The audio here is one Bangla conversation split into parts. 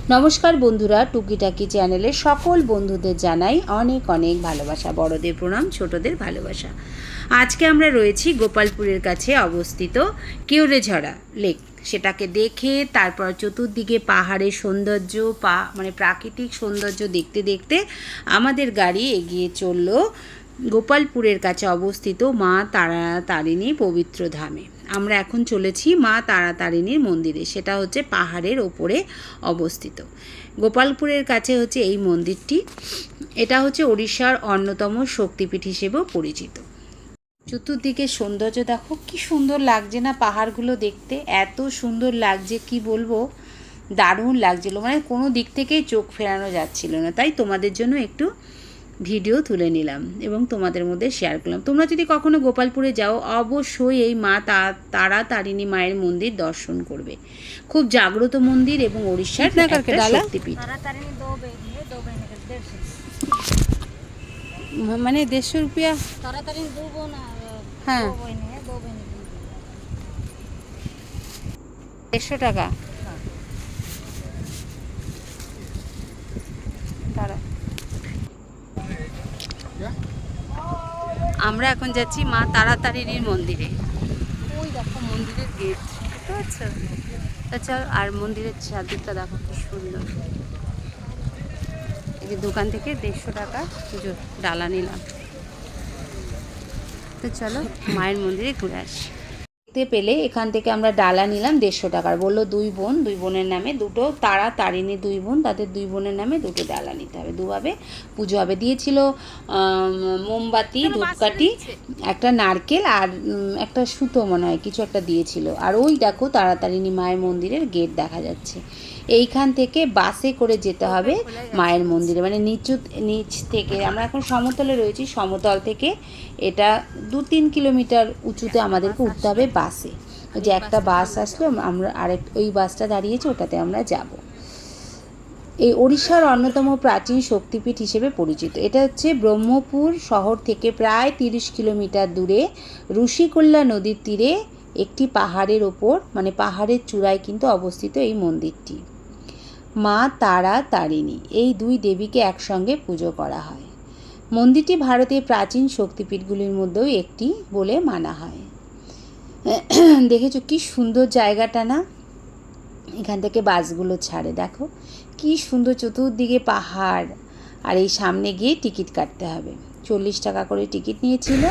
নমস্কার বন্ধুরা, টুকিটাকি চ্যানেলে সকল বন্ধুদের জানাই অনেক অনেক ভালোবাসা। বড়দের প্রণাম, ছোটদের ভালোবাসা। আজকে আমরা রয়েছি গোপালপুরের কাছে অবস্থিত কেওড়েঝরা লেক। সেটাকে দেখে তারপর চতুর্দিকে পাহাড়ের সৌন্দর্য, প্রাকৃতিক সৌন্দর্য দেখতে দেখতে আমাদের গাড়ি এগিয়ে চলল গোপালপুরের কাছে অবস্থিত মা তারাতারিণী পবিত্র ধামে। আমরা এখন চলেছি মা তারাতারিণীর মন্দিরে, সেটা হচ্ছে পাহাড়ের ওপরে অবস্থিত। গোপালপুরের কাছে হচ্ছে এই মন্দিরটি। এটা হচ্ছে ওড়িশার অন্যতম শক্তিপীঠ হিসেবেও পরিচিত। চতুর্দিকে সৌন্দর্য দেখো, কি সুন্দর লাগছে না পাহাড়গুলো দেখতে, এত সুন্দর লাগছে কি বলবো, দারুণ লাগছিল, মানে কোনো দিক থেকেই চোখ ফেরানো যাচ্ছিল না। তাই তোমাদের জন্য একটু ভিডিও তুলে নিলাম এবং তোমাদের মধ্যে শেয়ার করলাম। তোমরা যদি কখনো গোপালপুরে যাও, অবশ্যই এই মা তারাতারিণী মায়ের মন্দির দর্শন করবে। খুব জাগ্রত মন্দির এবং ওড়িশার একটা শক্তিপীঠ। মানে 150 रुपया। হ্যাঁ, 150 টাকা। আমরা এখন যাচ্ছি মা তারাতারিণীর মন্দিরে। ওই দেখো মন্দিরের গেট, বুঝতে পারছো? আচ্ছা, আর মন্দিরের চারদিকটা দেখো কি সুন্দর। এই যে দোকান থেকে 150 টাকা পুজোর ডালা নিলাম। তো চলো মায়ের মন্দিরে ঘুরে আসি। দেখতে পেলে এখান থেকে আমরা ডালা নিলাম 150 টাকার। বললো দুই বোনের নামে দুটো, তারাতারিণী 2 বোন, তাদের 2 বোনের নামে দুটো ডালা নিতে হবে, দুভাবে পুজো হবে। দিয়েছিল মোমবাতি, ধূপকাঠি, একটা নারকেল আর একটা সুতো মনে হয় কিছু একটা দিয়েছিল। আর ওই দেখো তারাতারিণী মায়ের মন্দিরের গেট দেখা যাচ্ছে। এইখান থেকে বাসে করে যেতে হবে মায়ের মন্দিরে, মানে নিচ থেকে। আমরা এখন সমতলে রয়েছি, সমতল থেকে এটা 2-3 কিলোমিটার উঁচুতে আমাদেরকে উঠতে হবে বাসে। যে একটা বাস আসলো, আমরা ওই বাসটা দাঁড়িয়েছে, ওটাতে আমরা যাব। এই ওড়িশার অন্যতম প্রাচীন শক্তিপীঠ হিসেবে পরিচিত। এটা হচ্ছে ব্রহ্মপুর শহর থেকে প্রায় 30 কিলোমিটার দূরে ঋষিকুল্যা নদীর তীরে একটি পাহাড়ের ওপর, মানে পাহাড়ের চূড়ায় কিন্তু অবস্থিত এই মন্দিরটি। মা তারাতারিণী এই 2 দেবীকে একসঙ্গে পুজো করা হয়। মন্দিরটি ভারতের প্রাচীন শক্তিপীঠগুলির মধ্যেও একটি বলে মানা হয়। দেখেছো কি সুন্দর জায়গাটা না? এখান থেকে বাসগুলো ছাড়ে, দেখো কি সুন্দর, চতুর্দিকে পাহাড়। আর এই সামনে গিয়ে টিকিট কাটতে হবে, 40 টাকা করে টিকিট নিয়েছিল।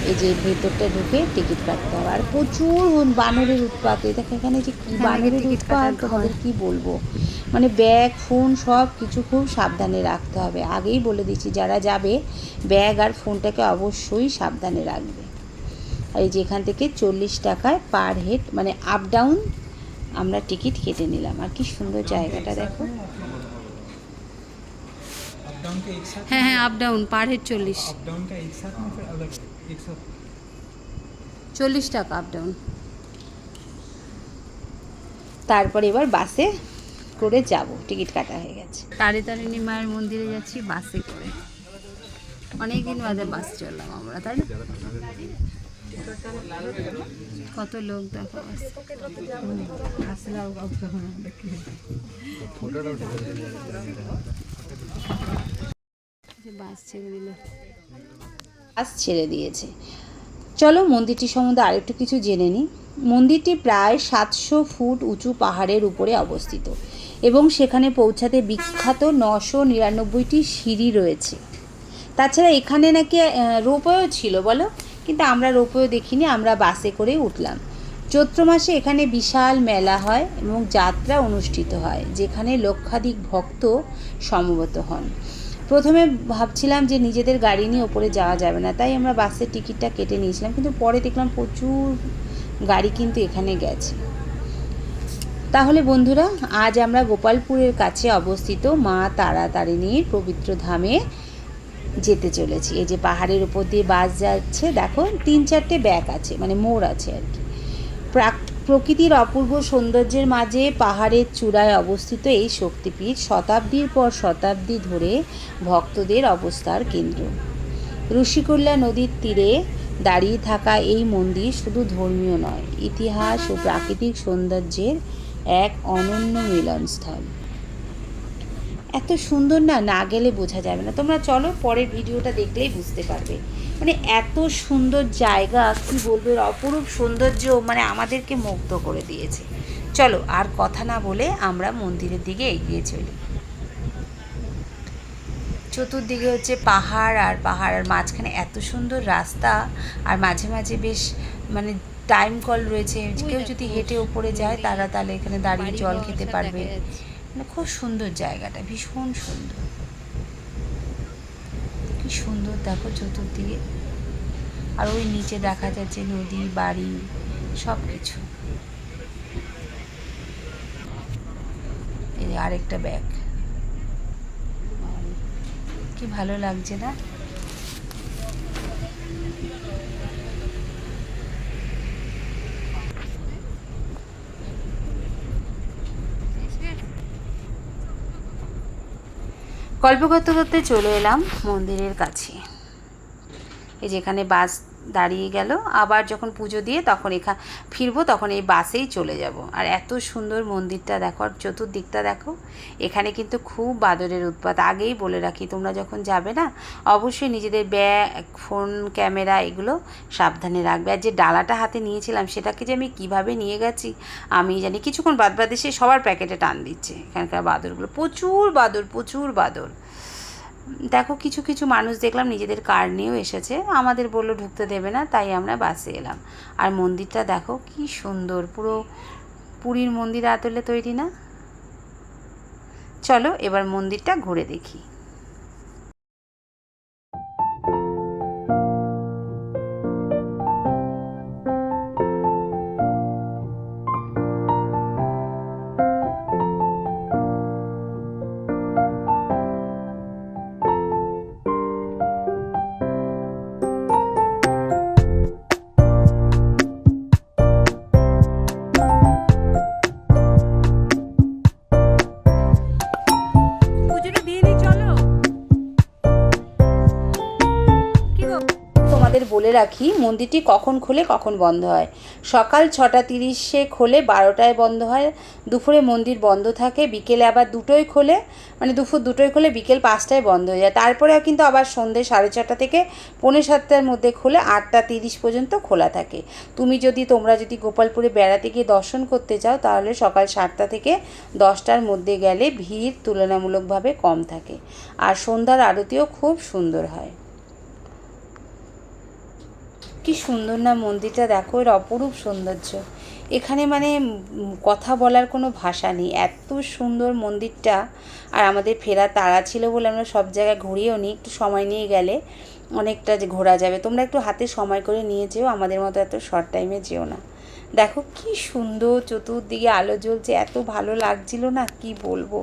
এই যে ভেতরটা ঢুকে টিকিট কাটতে হবে। আর প্রচুর বানরের উৎপাত, দেখো এখানে যে কি বানরের উৎপাত, তোমাদের কি বলবো। মানে ব্যাগ, ফোন সব কিছু খুব সাবধানে রাখতে হবে। আগেই বলে দিচ্ছি, যারা যাবে ব্যাগ আর ফোনটাকে অবশ্যই সাবধানে রাখবে। আর এই যে এখান থেকে 40 টাকায় পার হেড, মানে আপ ডাউন আমরা টিকিট কেটে নিলাম। আর কি সুন্দর জায়গাটা দেখো। হ্যাঁ, আপ ডাউন পার হেড 40। 40 টাকা আপ ডাউন। তারপর এবার বাসে করে যাব, টিকিট কাটা হয়ে গেছে। তারাতারিণী মায়ের মন্দিরে যাচ্ছি বাসে করে। অনেকদিন বাদে বাস চললাম আমরা, তাই না? কত লোক দেখো, বাস ছেড়ে দিল, বাস ছেড়ে দিয়েছে। চলো মন্দিরটি সম্বন্ধে আরেকটু কিছু জেনে নিই। মন্দিরটি প্রায় 700 ফুট উঁচু পাহাড়ের উপরে অবস্থিত এবং সেখানে পৌঁছাতে বিখ্যাত 999টি সিঁড়ি রয়েছে। তাছাড়া এখানে নাকি রোপওয়েও ছিল বলো, কিন্তু আমরা রোপওয়ে দেখিনি, আমরা বাসে করে উঠলাম। চৈত্র মাসে এখানে বিশাল মেলা হয় এবং যাত্রা অনুষ্ঠিত হয়, যেখানে লক্ষাধিক ভক্ত সমবেত হন। প্রথমে ভাবছিলাম যে নিজেদের গাড়ি নিয়ে ওপরে যাওয়া যাবে না, তাই আমরা বাসের টিকিটটা কেটে নিয়েছিলাম, কিন্তু পরে দেখলাম প্রচুর গাড়ি কিন্তু এখানে গেছে। তাহলে বন্ধুরা, আজ আমরা গোপালপুরের কাছে অবস্থিত মা তারাতারিণীর পবিত্র ধামে যেতে চলেছি। এই যে পাহাড়ের উপর দিয়ে বাস যাচ্ছে, দেখো 3-4টে ব্যাক আছে, মানে মোড় আছে আর কি। প্রকৃতির অপূর্ব সৌন্দর্যের মাঝে পাহাড়ের চূড়ায় অবস্থিত এই শক্তিপীঠ শতাব্দীর পর শতাব্দী ধরে ভক্তদের অবস্থার কেন্দ্র। ঋষিকুল্যা নদীর তীরে দাঁড়িয়ে থাকা এই মন্দির শুধু ধর্মীয় নয়, ইতিহাস ও প্রাকৃতিক সৌন্দর্যের এক অনন্য মিলনস্থল। এত সুন্দর না, না গেলে বোঝা যাবে না। তোমরা চলো, পরের ভিডিওটা দেখলেই বুঝতে পারবে। মানে এত সুন্দর জায়গা, কী বলবো, এর অপরূপ সৌন্দর্য মানে আমাদেরকে মুগ্ধ করে দিয়েছে। চলো আর কথা না বলে আমরা মন্দিরের দিকে এগিয়ে চলি। চতুর্দিকে হচ্ছে পাহাড় আর পাহাড়, আর মাঝখানে এত সুন্দর রাস্তা, আর মাঝে মাঝে বেশ মানে টাইম কল রয়েছে। কেউ যদি হেঁটে ওপরে যায় তারা তাহলে এখানে দাঁড়িয়ে জল খেতে পারবে। মানে খুব সুন্দর জায়গাটা, ভীষণ সুন্দর। কি সুন্দর দেখো চতুর্দিকে, আর ওই নিচে দেখা যাচ্ছে নদী, বাড়ি, সব কিছু। এই আরেকটা ব্যাগ, কি ভালো লাগছে না? গল্প করতে করতে চলে এলাম মন্দিরের কাছে। এই যেখানে বাস দাঁড়িয়ে গেল, আবার যখন পুজো দিয়ে তখন ফিরবো, তখন এই বাসেই চলে যাব। আর এত সুন্দর মন্দিরটা দেখো, আর চতুর্দিকটা দেখো। এখানে কিন্তু খুব বাদরের উৎপাত। আগেই বলে রাখি, তোমরা যখন যাবে না অবশ্যই নিজেদের ব্যাগ, ফোন, ক্যামেরা এগুলো সাবধানে রাখবে। আর যে ডালাটা হাতে নিয়েছিলাম সেটাকে যে আমি কীভাবে নিয়ে গেছি আমি জানি। কিছুক্ষণ বাদ বাদে সে সবার প্যাকেটে টান দিচ্ছে এখানকার বাদরগুলো। প্রচুর বাদর, প্রচুর বাদর। দেখো কিছু কিছু মানুষ দেখলাম নিজেদের কার নিয়েও এসেছে, আমাদের বললো ঢুকতে দেবে না, তাই আমরা বাসে এলাম। আর মন্দিরটা দেখো কি সুন্দর, পুরো পুরীর মন্দির আদলে তৈরি না? চলো এবার মন্দিরটা ঘুরে দেখি। তোমাদের বলে রাখি মন্দিরটি কখন খোলে কখন বন্ধ হয়। সকাল 6:30 খোলে, 12টায় বন্ধ হয়। দুপুরে মন্দির বন্ধ থাকে, বিকেলে আবার 2টোয় খোলে, মানে দুপুর 2টোয় খোলে, বিকেল 5টায় বন্ধ হয়ে যায়। তারপরেও কিন্তু আবার সন্ধ্যে 6:30 থেকে 6:45-র মধ্যে খোলে, 8টা 30 পর্যন্ত খোলা থাকে। তোমরা যদি গোপালপুরে বেড়াতে গিয়ে দর্শন করতে চাও তাহলে সকাল 7টা থেকে 10টার মধ্যে গেলে ভিড় তুলনামূলকভাবে কম থাকে। আর সন্ধ্যার আরতিও খুব সুন্দর হয়। কি সুন্দর না মন্দিরটা, দেখো এর অপরূপ সৌন্দর্য। এখানে মানে কথা বলার কোনো ভাষা নেই, এত সুন্দর মন্দিরটা। আর আমাদের ফেরার তাড়া ছিল বলে আমরা সব জায়গায় ঘুরিয়েও নিই, একটু সময় নিয়ে গেলে অনেকটা যে ঘোরা যাবে। তোমরা একটু হাতে সময় করে নিয়ে যেও, আমাদের মতো এত শর্ট টাইমে যেও না। দেখো কি সুন্দর, চতুর্দিকে আলো জ্বলছে, এত ভালো লাগছিল না, কি বলবো,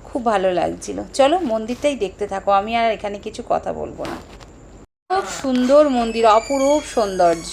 খুব ভালো লাগছিল। চলো মন্দিরটাই দেখতে থাকো, আমি আর এখানে কিছু কথা বলবো না। খুব সুন্দর মন্দির, অপরূপ সৌন্দর্য।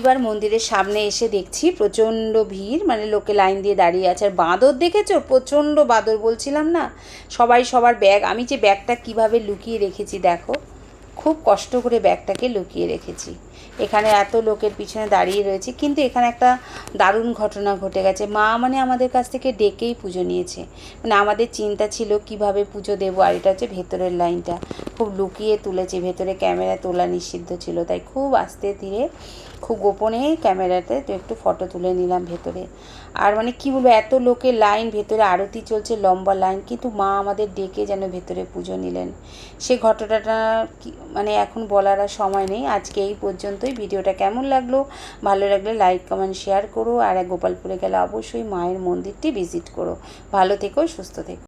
এইবার মন্দিরের সামনে এসে দেখছি প্রচণ্ড ভিড়, মানে লোকে লাইন দিয়ে দাঁড়িয়ে আছে। আর বাঁদর দেখেছো? প্রচণ্ড বাঁদর, বলছিলাম না, সবাই সবার ব্যাগ, আমি যে ব্যাগটা কিভাবে লুকিয়ে রেখেছি দেখো, খুব কষ্ট করে ব্যাগটাকে লুকিয়ে রেখেছি। এখানে এত লোকের পিছনে দাঁড়িয়ে রয়েছে, কিন্তু এখানে একটা দারুণ ঘটনা ঘটে গেছে। মা মানে আমাদের কাছ থেকে ডেকেই পুজো নিয়েছে, মানে আমাদের চিন্তা ছিল কিভাবে পুজো দেবো। আর এটা হচ্ছে ভেতরের লাইনটা, খুব লুকিয়ে তুলেছে, ভেতরে ক্যামেরা তোলা নিষিদ্ধ ছিল, তাই খুব আস্তে ধীরে খুব গোপনে ক্যামেরাতে একটু ফটো তুলে নিলাম ভেতরে। আর মানে কী বলবো, এত লোকের লাইন, ভেতরে আরতি চলছে, লম্বা লাইন, কিন্তু মা আমাদের ডেকে যেন ভেতরে পুজো নিলেন। সে ঘটনাটা মানে এখন বলার আর সময় নেই। আজকে এই পর্যন্তই। ভিডিওটা কেমন লাগলো, ভালো লাগলে লাইক কমেন্ট শেয়ার করো। আর গোপালপুরে গেলে অবশ্যই মায়ের মন্দিরটি ভিজিট করো। ভালো থেকো, সুস্থ থেকো।